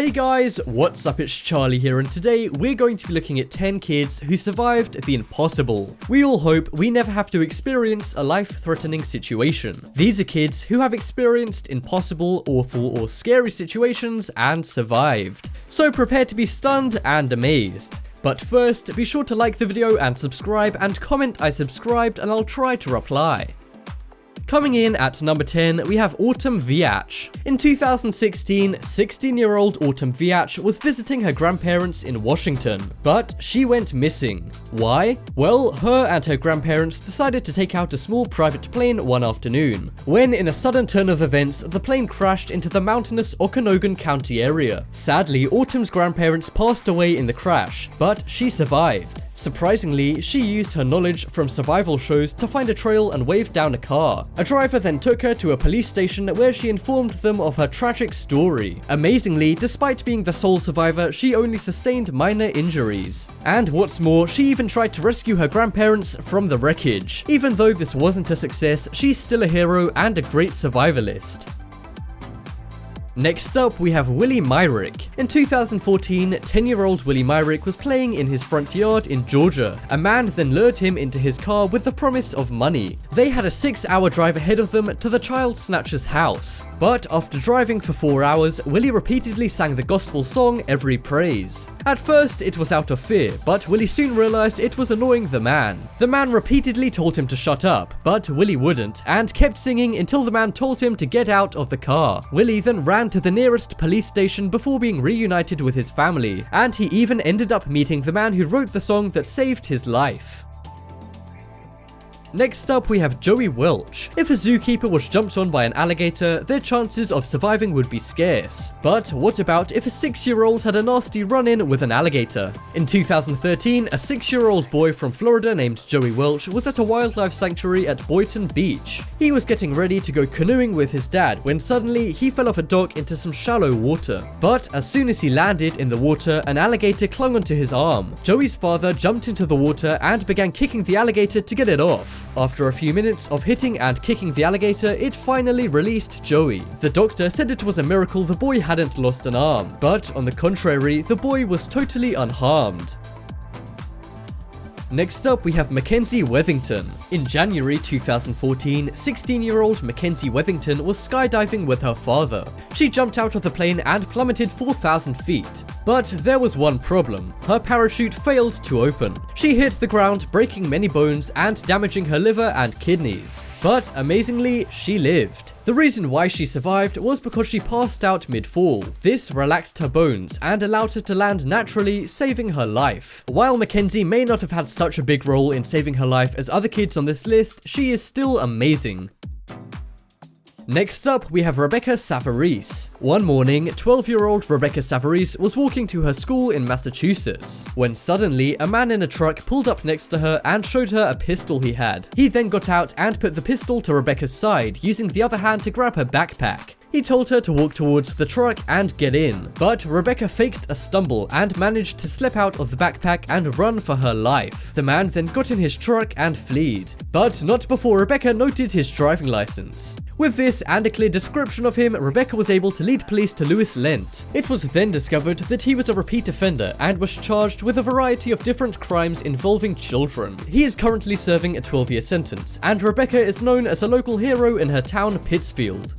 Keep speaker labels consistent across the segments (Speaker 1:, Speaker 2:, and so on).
Speaker 1: Hey guys, what's up? It's Charlie here, and today we're going to be looking at 10 kids who survived the impossible. We all hope we never have to experience a life-threatening situation. These are kids who have experienced impossible, awful, or scary situations and survived. So prepare to be stunned and amazed. But first, be sure to like the video and subscribe, and comment I subscribed and I'll try to reply. Coming in at number 10, we have Autumn Veatch. In 2016, 16-year-old Autumn Veatch was visiting her grandparents in Washington, but she went missing. Why? Well, her and her grandparents decided to take out a small private plane one afternoon, when in a sudden turn of events, the plane crashed into the mountainous Okanogan County area. Sadly, Autumn's grandparents passed away in the crash, but she survived. Surprisingly, she used her knowledge from survival shows to find a trail and waved down a car. A driver then took her to a police station where she informed them of her tragic story. Amazingly, despite being the sole survivor, she only sustained minor injuries. And what's more, she even tried to rescue her grandparents from the wreckage. Even though this wasn't a success, she's still a hero and a great survivalist. Next up, we have Willie Myrick. In 2014, 10-year-old Willie Myrick was playing in his front yard in Georgia. A man then lured him into his car with the promise of money. They had a 6-hour drive ahead of them to the child snatcher's house. But after driving for 4 hours, Willie repeatedly sang the gospel song Every Praise. At first, it was out of fear, but Willie soon realized it was annoying the man. The man repeatedly told him to shut up, but Willie wouldn't, and kept singing until the man told him to get out of the car. Willie then ran to the nearest police station before being reunited with his family, and he even ended up meeting the man who wrote the song that saved his life. Next up, we have Joey Welch. If a zookeeper was jumped on by an alligator, their chances of surviving would be scarce. But what about if a 6-year-old had a nasty run-in with an alligator? In 2013, a 6-year-old boy from Florida named Joey Welch was at a wildlife sanctuary at Boynton Beach. He was getting ready to go canoeing with his dad when suddenly he fell off a dock into some shallow water. But as soon as he landed in the water, an alligator clung onto his arm. Joey's father jumped into the water and began kicking the alligator to get it off. After a few minutes of hitting and kicking the alligator, it finally released Joey. The doctor said it was a miracle the boy hadn't lost an arm, but on the contrary, the boy was totally unharmed. Next up, we have Makenzie Wethington. In January 2014, 16-year-old Makenzie Wethington was skydiving with her father. She jumped out of the plane and plummeted 4,000 feet. But there was one problem. Her parachute failed to open. She hit the ground, breaking many bones and damaging her liver and kidneys. But amazingly, she lived. The reason why she survived was because she passed out mid-fall. This relaxed her bones and allowed her to land naturally, saving her life. While Makenzie may not have had such a big role in saving her life as other kids on this list, she is still amazing. Next up, we have Rebecca Savarese. One morning, 12-year-old Rebecca Savarese was walking to her school in Massachusetts, when suddenly a man in a truck pulled up next to her and showed her a pistol he had. He then got out and put the pistol to Rebecca's side, using the other hand to grab her backpack. He told her to walk towards the truck and get in, but Rebecca faked a stumble and managed to slip out of the backpack and run for her life. The man then got in his truck and fled, but not before Rebecca noted his driving license. With this and a clear description of him, Rebecca was able to lead police to Louis Lent. It was then discovered that he was a repeat offender and was charged with a variety of different crimes involving children. He is currently serving a 12-year sentence, and Rebecca is known as a local hero in her town, Pittsfield.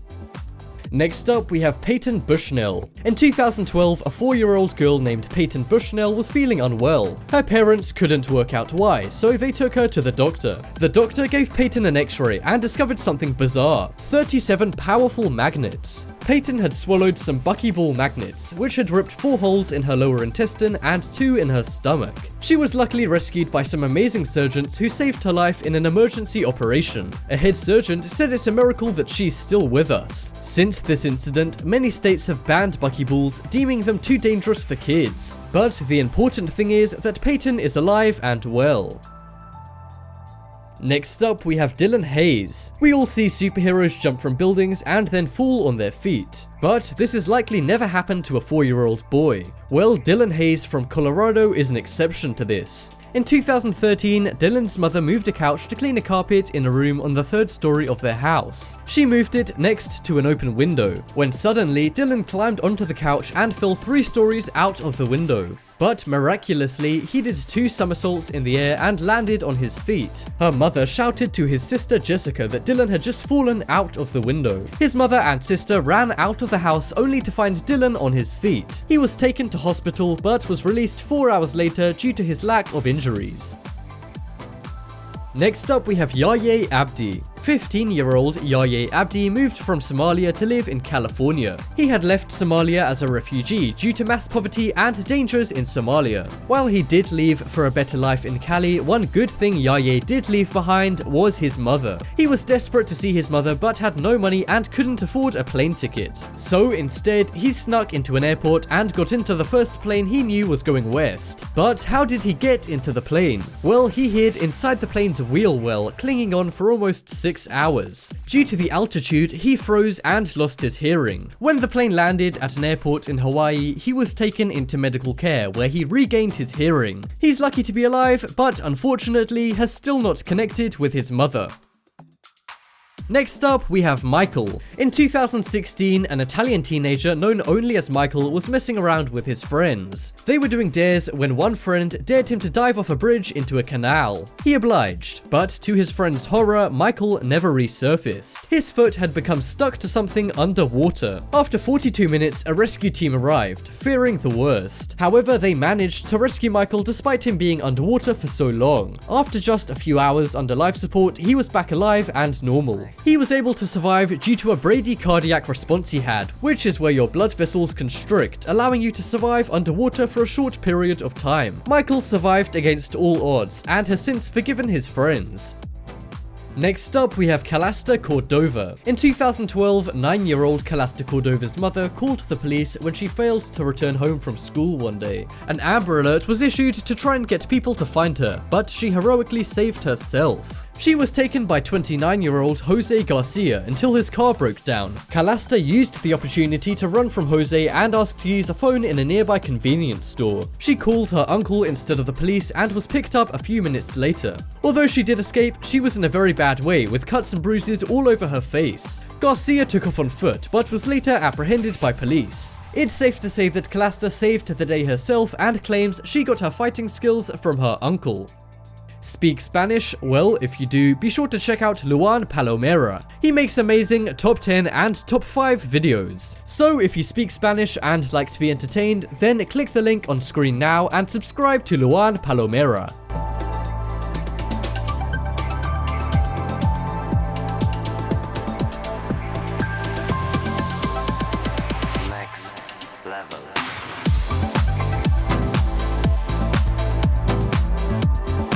Speaker 1: Next up, we have Payton Bushnell. In 2012, a 4-year-old girl named Payton Bushnell was feeling unwell. Her parents couldn't work out why, so they took her to the doctor. The doctor gave Payton an x-ray and discovered something bizarre: 37 powerful magnets. Payton had swallowed some buckyball magnets, which had ripped 4 holes in her lower intestine and 2 in her stomach. She was luckily rescued by some amazing surgeons who saved her life in an emergency operation. A head surgeon said it's a miracle that she's still with us. Since this incident, many states have banned buckyballs, deeming them too dangerous for kids. But the important thing is that Payton is alive and well. Next up, we have Dylan Hayes. We all see superheroes jump from buildings and then fall on their feet. But this has likely never happened to a 4-year-old boy. Well, Dylan Hayes from Colorado is an exception to this. In 2013, Dylan's mother moved a couch to clean a carpet in a room on the 3rd story of their house. She moved it next to an open window, when suddenly Dylan climbed onto the couch and fell 3 stories out of the window. But miraculously, he did 2 somersaults in the air and landed on his feet. Her mother shouted to his sister Jessica that Dylan had just fallen out of the window. His mother and sister ran out of the house only to find Dylan on his feet. He was taken to hospital but was released 4 hours later due to his lack of injuries. Next up we have Yahye Abdi. 15-year-old Yahye Abdi moved from Somalia to live in California. He had left Somalia as a refugee due to mass poverty and dangers in Somalia. While he did leave for a better life in Cali, one good thing Yahye did leave behind was his mother. He was desperate to see his mother but had no money and couldn't afford a plane ticket. So instead, he snuck into an airport and got into the first plane he knew was going west. But how did he get into the plane? Well, he hid inside the plane's wheel well, clinging on for almost 6 hours. Due to the altitude, he froze and lost his hearing. When the plane landed at an airport in Hawaii, he was taken into medical care where he regained his hearing. He's lucky to be alive, but unfortunately has still not connected with his mother. Next up, we have Michael. In 2016, an Italian teenager known only as Michael was messing around with his friends. They were doing dares when one friend dared him to dive off a bridge into a canal. He obliged, but to his friend's horror, Michael never resurfaced. His foot had become stuck to something underwater. After 42 minutes, a rescue team arrived, fearing the worst. However, they managed to rescue Michael despite him being underwater for so long. After just a few hours under life support, he was back alive and normal. He was able to survive due to a bradycardiac response he had, which is where your blood vessels constrict, allowing you to survive underwater for a short period of time. Michael survived against all odds and has since forgiven his friends. Next up, we have Calysta Cordova. In 2012, 9-year-old Calysta Cordova's mother called the police when she failed to return home from school one day. An Amber Alert was issued to try and get people to find her, but she heroically saved herself. She was taken by 29-year-old Jose Garcia until his car broke down. Calysta used the opportunity to run from Jose and asked to use a phone in a nearby convenience store. She called her uncle instead of the police and was picked up a few minutes later. Although she did escape, she was in a very bad way with cuts and bruises all over her face. Garcia took off on foot but was later apprehended by police. It's safe to say that Calysta saved the day herself and claims she got her fighting skills from her uncle. Speak Spanish? Well, if you do, be sure to check out Luan Palomera. He makes amazing top 10 and top 5 videos. So if you speak Spanish and like to be entertained, then click the link on screen now and subscribe to Luan Palomera.